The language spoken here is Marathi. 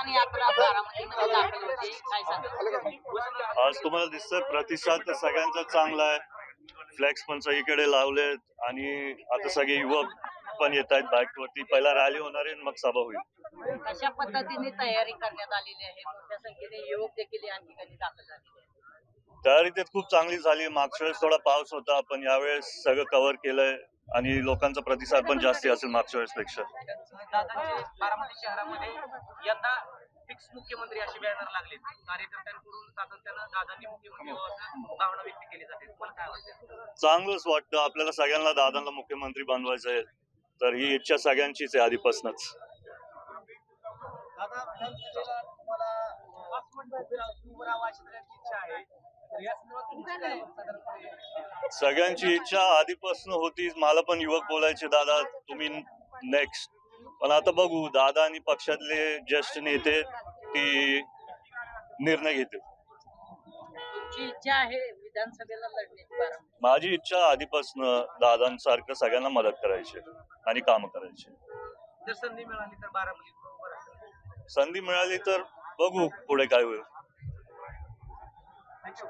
सन्मान यात्रा बारामतीमध्ये दाखल होते, काय सांगा? आज तुम्हाला दिसतंय प्रतिसाद तर सगळ्यांचा चांगला आहे. फ्लॅक्स पण सगळीकडे लावलेत आणि आता सगळे युवक पण येत आहेत बाईकवरती. पहिला रॅली होणार आहे मग सभा होईल. कशा पद्धतीने तयारी करण्यात आलेली आहे? मोठ्या संख्येने युवक देखील या ठिकाणी दाखल झालेले आहेत. तयारी तर खूप चांगली झाली. मागच्या वेळेस थोडा पाऊस होता पण यावेळेस सगळं कव्हर केलंय आणि लोकांचा प्रतिसाद पण जास्ती असेल मागच्या वेळेस पेक्षा. दादांचे बारामती शहरामध्ये यंदा फिक्स मुख्यमंत्री असे बॅनर लागले. कार्यकर्त्यांकडून सातत्यानं दादांनी मुख्यमंत्री व्हावं भावना व्यक्त केली जाते. तुम्हाला काय वाटतं? चांगलंच वाटतं. आपल्याला सगळ्यांना दादांना मुख्यमंत्री बनवायचं आहे तर ही इच्छा सगळ्यांचीच आहे आधीपासूनच. दादा विधानसभेला तुम्हाला उभं राहावं अशी सगळ्यांची इच्छा आहे. तर या संदर्भात तुमची काय साधारणपणे सगळ्यांची इच्छा आधीपासून होती. मला पण युवक बोलायचे दादा तुम्ही नेक्स्ट, पण आता बघू दादा आणि पक्षातले ज्येष्ठ नेते ती निर्णय घेतील. तुमची इच्छा आहे विधानसभेला लढण्याची बारामती? माझी इच्छा आधीपासून दादांसारखं सगळ्यांना मदत करायची आणि काम करायची. जर संधी मिळाली तर बारामतीत उभं राहणार? संधी मिळाली तर बघू पुढे काय होईल. थँक्यू.